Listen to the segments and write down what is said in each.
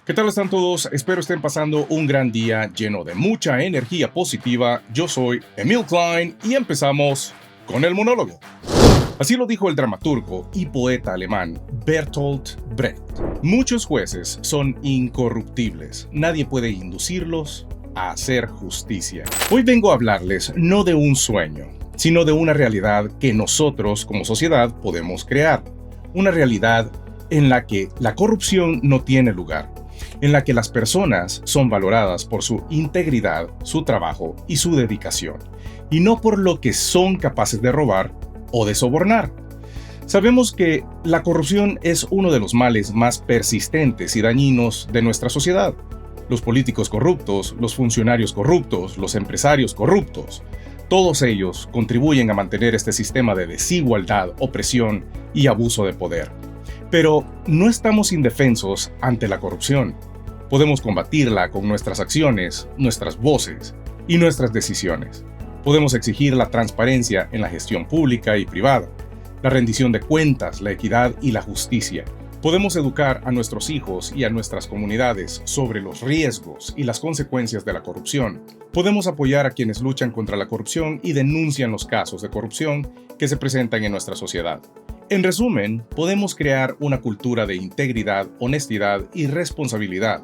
¿Qué tal están todos? Espero estén pasando un gran día lleno de mucha energía positiva. Yo soy Emil Klein y empezamos con el monólogo. Así lo dijo el dramaturgo y poeta alemán Bertolt Brecht. Muchos jueces son incorruptibles. Nadie puede inducirlos a hacer justicia. Hoy vengo a hablarles no de un sueño, sino de una realidad que nosotros como sociedad podemos crear. Una realidad en la que la corrupción no tiene lugar, en la que las personas son valoradas por su integridad, su trabajo y su dedicación, y no por lo que son capaces de robar o de sobornar. Sabemos que la corrupción es uno de los males más persistentes y dañinos de nuestra sociedad. Los políticos corruptos, los funcionarios corruptos, los empresarios corruptos, todos ellos contribuyen a mantener este sistema de desigualdad, opresión y abuso de poder. Pero no estamos indefensos ante la corrupción. Podemos combatirla con nuestras acciones, nuestras voces y nuestras decisiones. Podemos exigir la transparencia en la gestión pública y privada, la rendición de cuentas, la equidad y la justicia. Podemos educar a nuestros hijos y a nuestras comunidades sobre los riesgos y las consecuencias de la corrupción. Podemos apoyar a quienes luchan contra la corrupción y denuncian los casos de corrupción que se presentan en nuestra sociedad. En resumen, podemos crear una cultura de integridad, honestidad y responsabilidad,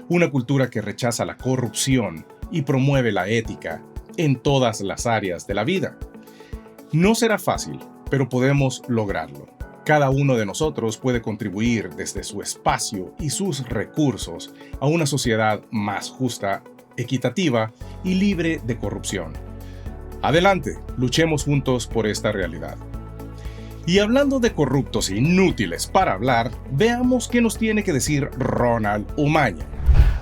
una cultura que rechaza la corrupción y promueve la ética en todas las áreas de la vida. No será fácil, pero podemos lograrlo. Cada uno de nosotros puede contribuir desde su espacio y sus recursos a una sociedad más justa, equitativa y libre de corrupción. Adelante, luchemos juntos por esta realidad. Y hablando de corruptos inútiles para hablar, veamos qué nos tiene que decir Ronald Umaña.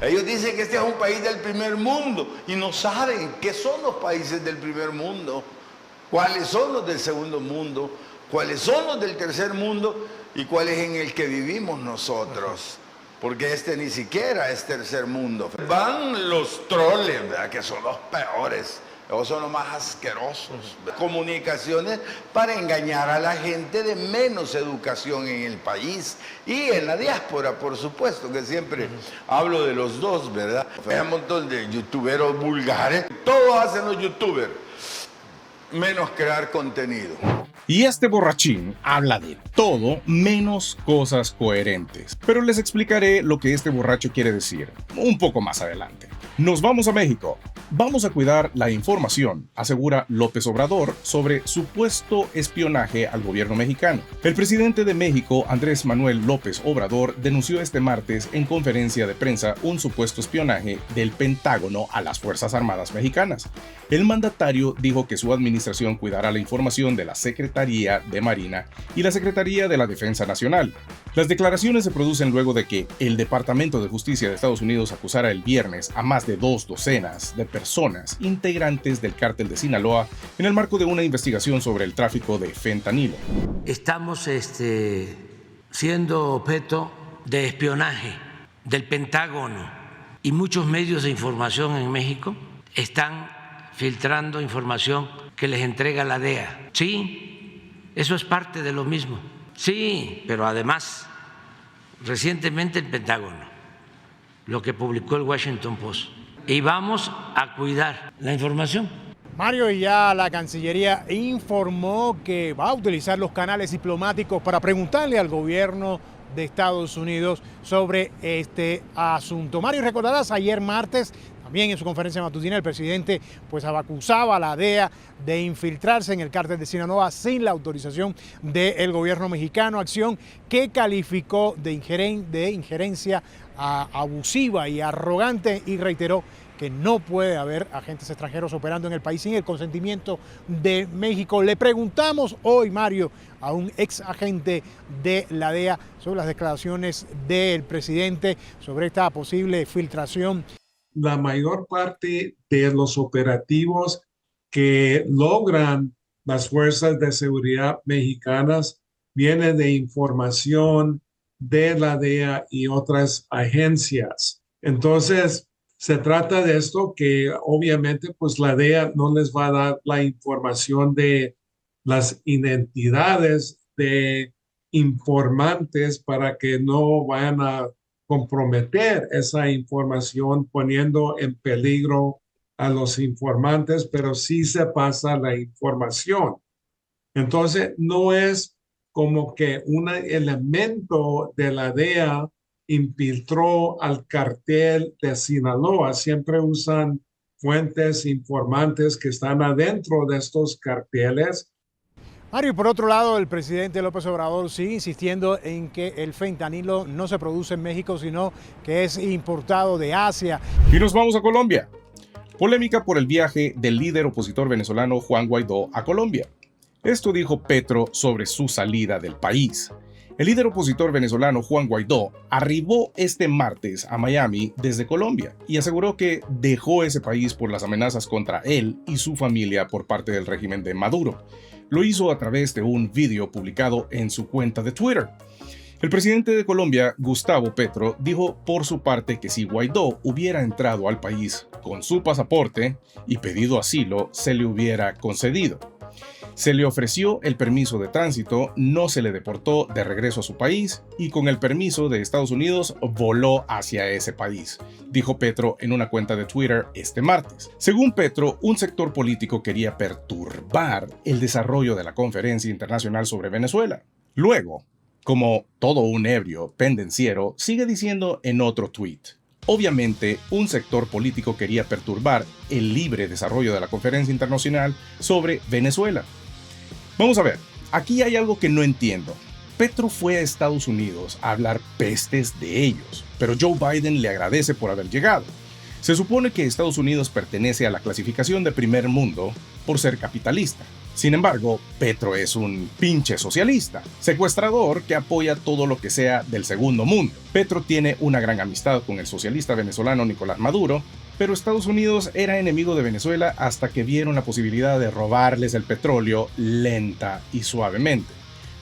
Ellos dicen que este es un país del primer mundo y no saben qué son los países del primer mundo, cuáles son los del segundo mundo, cuáles son los del tercer mundo y cuál es en el que vivimos nosotros. Porque este ni siquiera es tercer mundo. Van los troles, ¿verdad? Que son los peores. Esos son los más asquerosos. Comunicaciones para engañar a la gente de menos educación en el país y en la diáspora, por supuesto, que siempre hablo de los dos, ¿verdad? Hay un montón de youtuberos vulgares. Todos hacen los youtubers, menos crear contenido. Y este borrachín habla de todo menos cosas coherentes. Pero les explicaré lo que este borracho quiere decir un poco más adelante. Nos vamos a México. Vamos a cuidar la información, asegura López Obrador sobre supuesto espionaje al gobierno mexicano. El presidente de México, Andrés Manuel López Obrador, denunció este martes en conferencia de prensa un supuesto espionaje del Pentágono a las Fuerzas Armadas mexicanas. El mandatario dijo que su administración cuidará la información de la Secretaría de Marina y la Secretaría de la Defensa Nacional. Las declaraciones se producen luego de que el Departamento de Justicia de Estados Unidos acusara el viernes a más de 2 docenas de personas integrantes del cártel de Sinaloa en el marco de una investigación sobre el tráfico de fentanilo. Estamos siendo objeto de espionaje del Pentágono y muchos medios de información en México están filtrando información que les entrega la DEA. Sí, eso es parte de lo mismo. Sí, pero además, recientemente el Pentágono, lo que publicó el Washington Post, y vamos a cuidar la información. Mario, y ya la Cancillería informó que va a utilizar los canales diplomáticos para preguntarle al gobierno de Estados Unidos sobre este asunto. Mario, recordarás ayer martes, también en su conferencia matutina, el presidente pues acusaba a la DEA de infiltrarse en el cártel de Sinaloa sin la autorización del gobierno mexicano, acción que calificó de injerencia abusiva y arrogante, y reiteró que no puede haber agentes extranjeros operando en el país sin el consentimiento de México. Le preguntamos hoy, Mario, a un ex agente de la DEA sobre las declaraciones del presidente sobre esta posible filtración. La mayor parte de los operativos que logran las fuerzas de seguridad mexicanas viene de información de la DEA y otras agencias. Entonces, se trata de esto que obviamente pues la DEA no les va a dar la información de las identidades de informantes para que no vayan a comprometer esa información poniendo en peligro a los informantes, pero sí se pasa la información. Entonces, no es como que un elemento de la DEA infiltró al cartel de Sinaloa. Siempre usan fuentes informantes que están adentro de estos carteles. Mario, y por otro lado, el presidente López Obrador sigue insistiendo en que el fentanilo no se produce en México, sino que es importado de Asia. Y nos vamos a Colombia. Polémica por el viaje del líder opositor venezolano Juan Guaidó a Colombia. Esto dijo Petro sobre su salida del país. El líder opositor venezolano Juan Guaidó arribó este martes a Miami desde Colombia y aseguró que dejó ese país por las amenazas contra él y su familia por parte del régimen de Maduro. Lo hizo a través de un video publicado en su cuenta de Twitter. El presidente de Colombia, Gustavo Petro, dijo por su parte que si Guaidó hubiera entrado al país con su pasaporte y pedido asilo, se le hubiera concedido. Se le ofreció el permiso de tránsito, no se le deportó de regreso a su país y con el permiso de Estados Unidos voló hacia ese país, dijo Petro en una cuenta de Twitter este martes. Según Petro, un sector político quería perturbar el desarrollo de la Conferencia Internacional sobre Venezuela. Luego, como todo un ebrio pendenciero, sigue diciendo en otro tweet: obviamente, un sector político quería perturbar el libre desarrollo de la Conferencia Internacional sobre Venezuela. Vamos a ver, aquí hay algo que no entiendo. Petro fue a Estados Unidos a hablar pestes de ellos, pero Joe Biden le agradece por haber llegado. Se supone que Estados Unidos pertenece a la clasificación de primer mundo por ser capitalista. Sin embargo, Petro es un pinche socialista, secuestrador que apoya todo lo que sea del segundo mundo. Petro tiene una gran amistad con el socialista venezolano Nicolás Maduro, pero Estados Unidos era enemigo de Venezuela hasta que vieron la posibilidad de robarles el petróleo lenta y suavemente.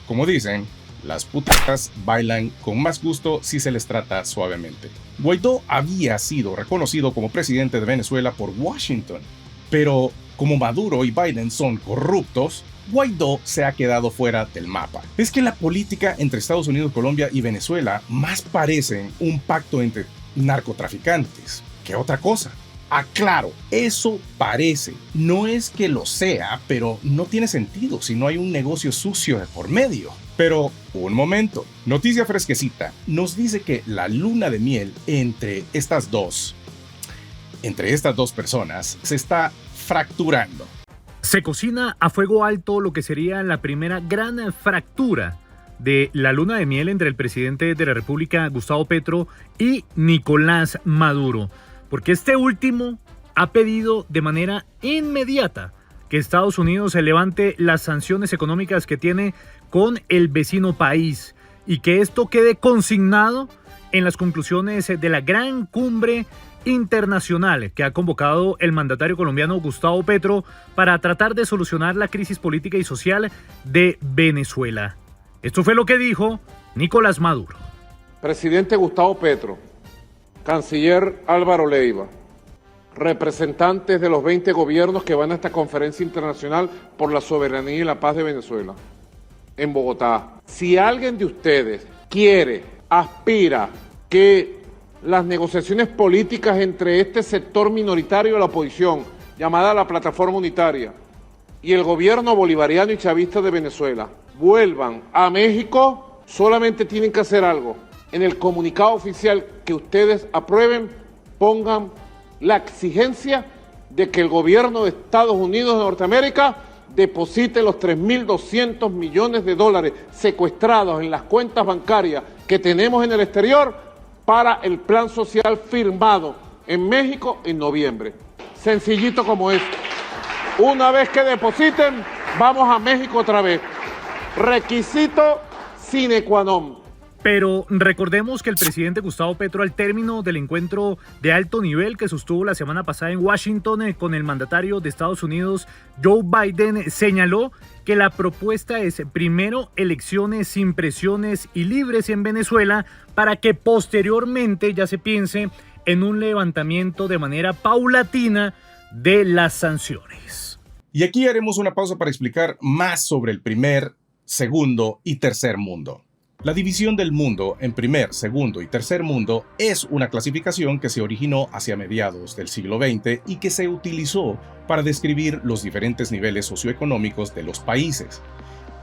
Como dicen, las putatas bailan con más gusto si se les trata suavemente. Guaidó había sido reconocido como presidente de Venezuela por Washington, pero como Maduro y Biden son corruptos, Guaidó se ha quedado fuera del mapa. Es que la política entre Estados Unidos, Colombia y Venezuela más parecen un pacto entre narcotraficantes que otra cosa. Aclaro, eso parece. No es que lo sea, pero no tiene sentido si no hay un negocio sucio de por medio. Pero, un momento. Noticia fresquecita nos dice que la luna de miel entre estas dos personas se está fracturando. Se cocina a fuego alto lo que sería la primera gran fractura de la luna de miel entre el presidente de la República, Gustavo Petro, y Nicolás Maduro, porque este último ha pedido de manera inmediata que Estados Unidos se levante las sanciones económicas que tiene con el vecino país y que esto quede consignado en las conclusiones de la gran cumbre internacional que ha convocado el mandatario colombiano Gustavo Petro para tratar de solucionar la crisis política y social de Venezuela. Esto fue lo que dijo Nicolás Maduro. Presidente Gustavo Petro, Canciller Álvaro Leiva, representantes de los 20 gobiernos que van a esta conferencia internacional por la soberanía y la paz de Venezuela, en Bogotá. Si alguien de ustedes quiere, aspira que las negociaciones políticas entre este sector minoritario de la oposición, llamada la Plataforma Unitaria, y el gobierno bolivariano y chavista de Venezuela, vuelvan a México, solamente tienen que hacer algo. En el comunicado oficial que ustedes aprueben, pongan la exigencia de que el gobierno de Estados Unidos de Norteamérica deposite los 3.200 millones de dólares secuestrados en las cuentas bancarias que tenemos en el exterior para el plan social firmado en México en noviembre. Sencillito como es. Una vez que depositen, vamos a México otra vez. Requisito sine qua non. Pero recordemos que el presidente Gustavo Petro, al término del encuentro de alto nivel que sostuvo la semana pasada en Washington con el mandatario de Estados Unidos, Joe Biden, señaló que la propuesta es primero elecciones sin presiones y libres en Venezuela para que posteriormente ya se piense en un levantamiento de manera paulatina de las sanciones. Y aquí haremos una pausa para explicar más sobre el primer, segundo y tercer mundo. La división del mundo en primer, segundo y tercer mundo es una clasificación que se originó hacia mediados del siglo XX y que se utilizó para describir los diferentes niveles socioeconómicos de los países.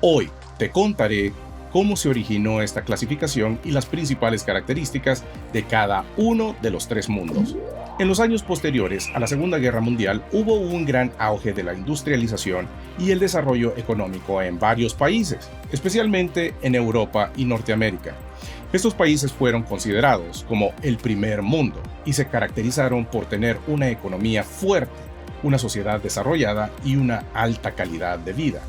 Hoy te contaré cómo se originó esta clasificación y las principales características de cada uno de los tres mundos. En los años posteriores a la Segunda Guerra Mundial hubo un gran auge de la industrialización y el desarrollo económico en varios países, especialmente en Europa y Norteamérica. Estos países fueron considerados como el primer mundo y se caracterizaron por tener una economía fuerte, una sociedad desarrollada y una alta calidad de vida.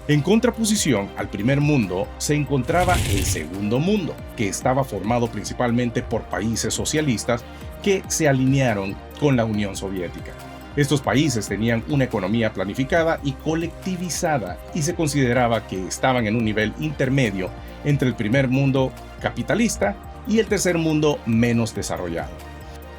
En contraposición al primer mundo se encontraba el segundo mundo, que estaba formado principalmente por países socialistas que se alinearon con la Unión Soviética. Estos países tenían una economía planificada y colectivizada y se consideraba que estaban en un nivel intermedio entre el primer mundo capitalista y el tercer mundo menos desarrollado.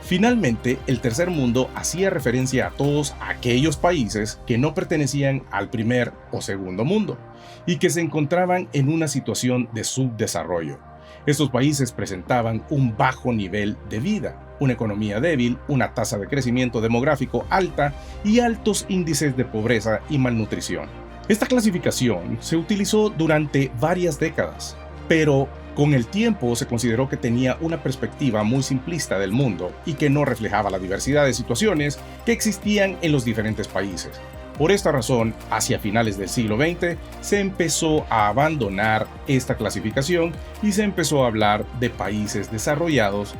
Finalmente, el tercer mundo hacía referencia a todos aquellos países que no pertenecían al primer o segundo mundo y que se encontraban en una situación de subdesarrollo. Estos países presentaban un bajo nivel de vida, una economía débil, una tasa de crecimiento demográfico alta y altos índices de pobreza y malnutrición. Esta clasificación se utilizó durante varias décadas, pero con el tiempo se consideró que tenía una perspectiva muy simplista del mundo y que no reflejaba la diversidad de situaciones que existían en los diferentes países. Por esta razón, hacia finales del siglo XX, se empezó a abandonar esta clasificación y se empezó a hablar de países desarrollados,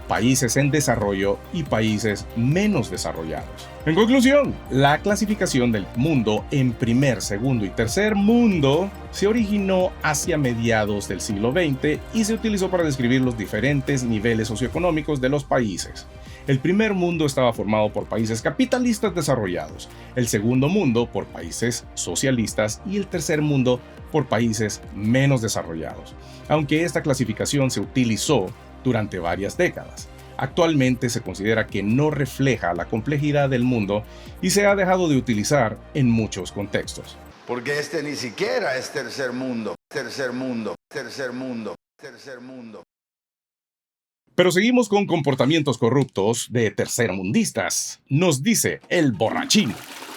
países en desarrollo y países menos desarrollados. En conclusión, la clasificación del mundo en primer, segundo y tercer mundo se originó hacia mediados del siglo XX y se utilizó para describir los diferentes niveles socioeconómicos de los países. El primer mundo estaba formado por países capitalistas desarrollados, el segundo mundo por países socialistas y el tercer mundo por países menos desarrollados, aunque esta clasificación se utilizó durante varias décadas. Actualmente se considera que no refleja la complejidad del mundo y se ha dejado de utilizar en muchos contextos. Porque este ni siquiera es tercer mundo, tercer mundo, tercer mundo, tercer mundo. Pero seguimos con comportamientos corruptos de tercermundistas, nos dice el borrachín.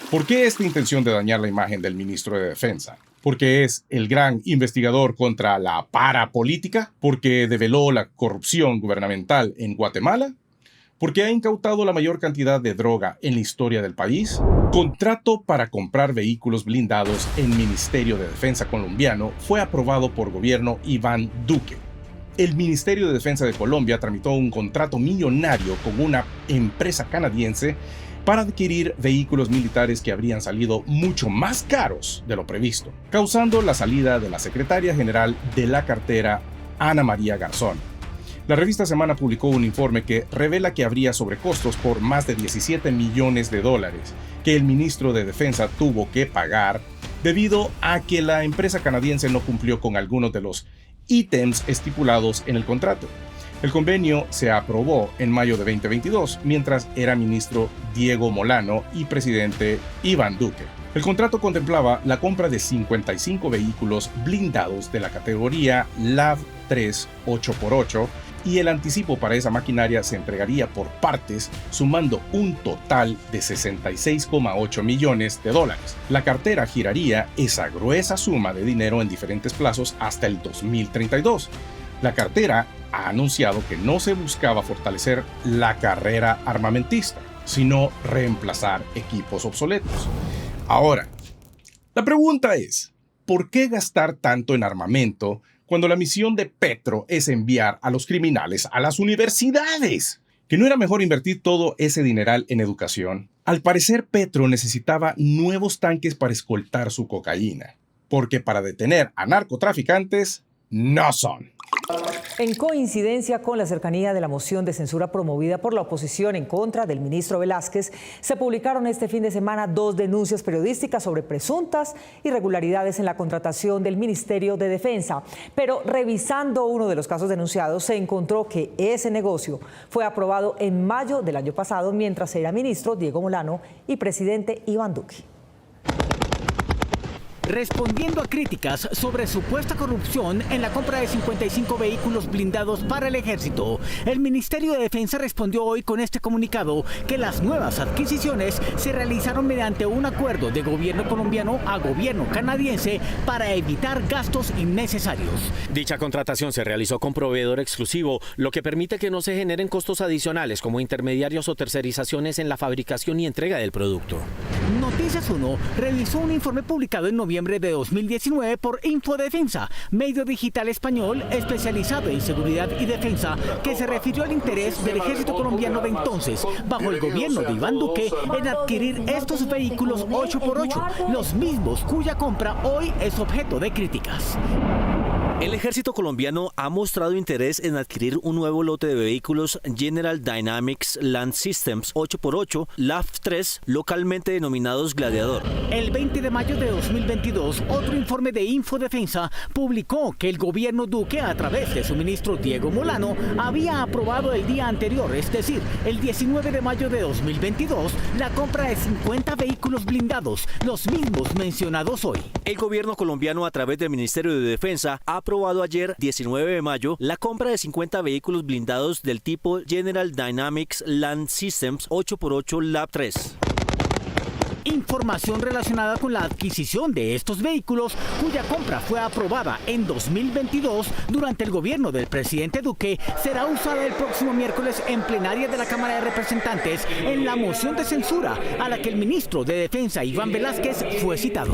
¿Por qué esta intención de dañar la imagen del ministro de Defensa? ¿Porque es el gran investigador contra la parapolítica? ¿Porque develó la corrupción gubernamental en Guatemala? ¿Porque ha incautado la mayor cantidad de droga en la historia del país? Contrato para comprar vehículos blindados en Ministerio de Defensa colombiano fue aprobado por gobierno Iván Duque. El Ministerio de Defensa de Colombia tramitó un contrato millonario con una empresa canadiense para adquirir vehículos militares que habrían salido mucho más caros de lo previsto, causando la salida de la secretaria general de la cartera, Ana María Garzón. La revista Semana publicó un informe que revela que habría sobrecostos por más de 17 millones de dólares que el ministro de Defensa tuvo que pagar debido a que la empresa canadiense no cumplió con algunos de los ítems estipulados en el contrato. El convenio se aprobó en mayo de 2022, mientras era ministro Diego Molano y presidente Iván Duque. El contrato contemplaba la compra de 55 vehículos blindados de la categoría LAV 3 8x8 y el anticipo para esa maquinaria se entregaría por partes, sumando un total de 66,8 millones de dólares. La cartera giraría esa gruesa suma de dinero en diferentes plazos hasta el 2032. La cartera ha anunciado que no se buscaba fortalecer la carrera armamentista, sino reemplazar equipos obsoletos. Ahora, la pregunta es, ¿por qué gastar tanto en armamento cuando la misión de Petro es enviar a los criminales a las universidades? ¿Que no era mejor invertir todo ese dineral en educación? Al parecer, Petro necesitaba nuevos tanques para escoltar su cocaína, porque para detener a narcotraficantes no son. En coincidencia con la cercanía de la moción de censura promovida por la oposición en contra del ministro Velázquez, se publicaron este fin de semana 2 denuncias periodísticas sobre presuntas irregularidades en la contratación del Ministerio de Defensa. Pero revisando uno de los casos denunciados, se encontró que ese negocio fue aprobado en mayo del año pasado, mientras era ministro Diego Molano y presidente Iván Duque. respondiendo a críticas sobre supuesta corrupción en la compra de 55 vehículos blindados para el ejército. El Ministerio de Defensa respondió hoy con este comunicado que las nuevas adquisiciones se realizaron mediante un acuerdo de gobierno colombiano a gobierno canadiense para evitar gastos innecesarios. Dicha contratación se realizó con proveedor exclusivo, lo que permite que no se generen costos adicionales como intermediarios o tercerizaciones en la fabricación y entrega del producto. Noticias 1 realizó un informe publicado en noviembre de 2019 por Infodefensa, medio digital español especializado en seguridad y defensa, que se refirió al interés del ejército colombiano de entonces, bajo el gobierno de Iván Duque, en adquirir estos vehículos 8x8, los mismos cuya compra hoy es objeto de críticas. El ejército colombiano ha mostrado interés en adquirir un nuevo lote de vehículos General Dynamics Land Systems 8x8 LAF-3, localmente denominados Gladiador. El 20 de mayo de 2022, otro informe de Infodefensa publicó que el gobierno Duque, a través de su ministro Diego Molano, había aprobado el día anterior, es decir, el 19 de mayo de 2022, la compra de 50 vehículos blindados, los mismos mencionados hoy. El gobierno colombiano, a través del Ministerio de Defensa, ha aprobado ayer, 19 de mayo, la compra de 50 vehículos blindados del tipo General Dynamics Land Systems 8x8 LAF-3. Información relacionada con la adquisición de estos vehículos, cuya compra fue aprobada en 2022 durante el gobierno del presidente Duque, será usada el próximo miércoles en plenaria de la Cámara de Representantes en la moción de censura a la que el ministro de Defensa, Iván Velázquez, fue citado.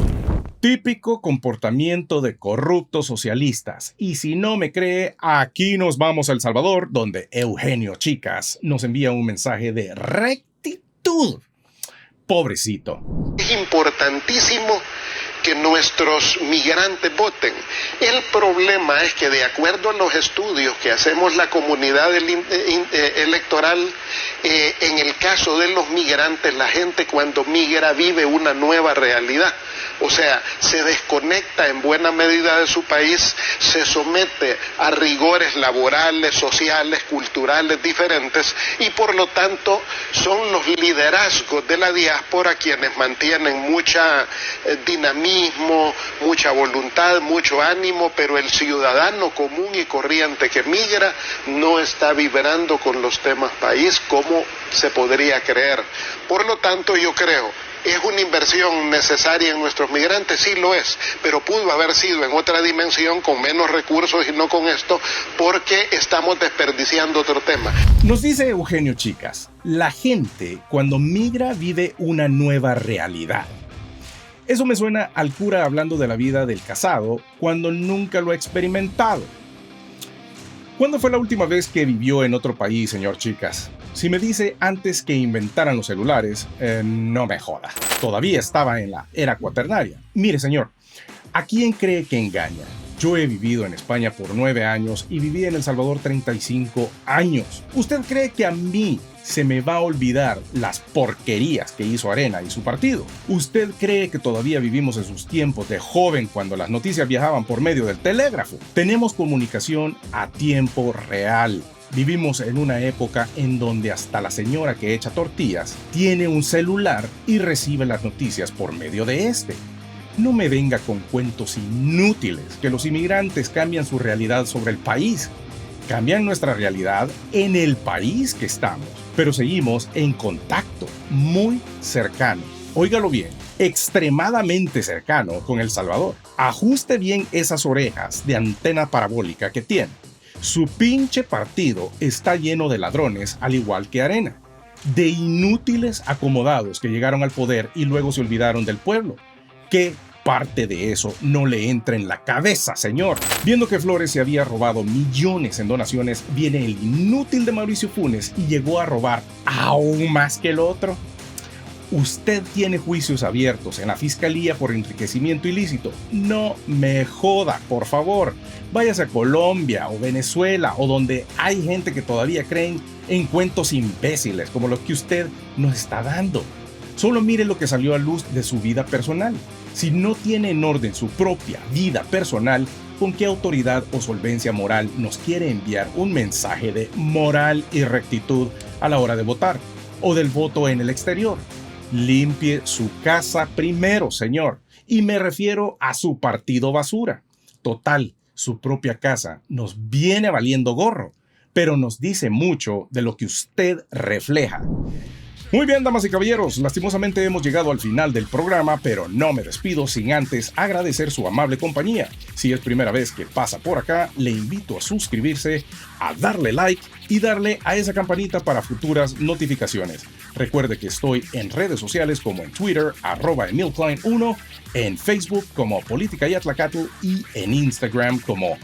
Típico comportamiento de corruptos socialistas. Y si no me cree, aquí nos vamos a El Salvador, donde Eugenio Chicas nos envía un mensaje de rectitud. Pobrecito. Es importantísimo que nuestros migrantes voten. El problema es que, de acuerdo a los estudios que hacemos la comunidad electoral, en el caso de los migrantes, la gente cuando migra vive una nueva realidad. O sea, se desconecta en buena medida de su país, se somete a rigores laborales, sociales, culturales diferentes, y por lo tanto son los liderazgos de la diáspora quienes mantienen mucha dinamismo, mucha voluntad, mucho ánimo, pero el ciudadano común y corriente que migra no está vibrando con los temas país como se podría creer. Por lo tanto, yo creo, ¿es una inversión necesaria en nuestros migrantes? Sí lo es, pero pudo haber sido en otra dimensión, con menos recursos y no con esto, porque estamos desperdiciando otro tema. Nos dice Eugenio Chicas, la gente cuando migra vive una nueva realidad. Eso me suena al cura hablando de la vida del casado cuando nunca lo ha experimentado. ¿Cuándo fue la última vez que vivió en otro país, señor Chicas? Si me dice antes que inventaran los celulares, no me joda. Todavía estaba en la era cuaternaria. Mire, señor, ¿a quién cree que engaña? Yo he vivido en España por 9 años y viví en El Salvador 35 años. ¿Usted cree que a mí se me va a olvidar las porquerías que hizo Arena y su partido? ¿Usted cree que todavía vivimos en sus tiempos de joven cuando las noticias viajaban por medio del telégrafo? Tenemos comunicación a tiempo real. Vivimos en una época en donde hasta la señora que echa tortillas tiene un celular y recibe las noticias por medio de este. No me venga con cuentos inútiles que los inmigrantes cambian su realidad sobre el país. Cambian nuestra realidad en el país que estamos, pero seguimos en contacto muy cercano. Óigalo bien, extremadamente cercano con El Salvador. Ajuste bien esas orejas de antena parabólica que tiene. Su pinche partido está lleno de ladrones, al igual que Arena, de inútiles acomodados que llegaron al poder y luego se olvidaron del pueblo. ¿Qué parte de eso no le entra en la cabeza, señor? Viendo que Flores se había robado millones en donaciones, viene el inútil de Mauricio Funes y llegó a robar aún más que el otro. Usted tiene juicios abiertos en la fiscalía por enriquecimiento ilícito. No me joda, por favor. Váyase a Colombia o Venezuela o donde hay gente que todavía creen en cuentos imbéciles como los que usted nos está dando. Solo mire lo que salió a luz de su vida personal. Si no tiene en orden su propia vida personal, ¿con qué autoridad o solvencia moral nos quiere enviar un mensaje de moral y rectitud a la hora de votar o del voto en el exterior? Limpie su casa primero, señor, Y me refiero a su partido basura. Total, su propia casa nos viene valiendo gorro, pero nos dice mucho de lo que usted refleja. Muy bien, damas y caballeros, lastimosamente hemos llegado al final del programa, pero no me despido sin antes agradecer su amable compañía. Si es primera vez que pasa por acá, le invito a suscribirse, a darle like y darle a esa campanita para futuras notificaciones. Recuerde que estoy en redes sociales como en Twitter, @EmilKlein1, en Facebook como Política y Atlacatl y en Instagram como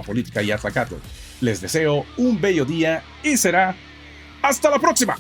@Política y Atlacatl. Les deseo un bello día y será hasta la próxima.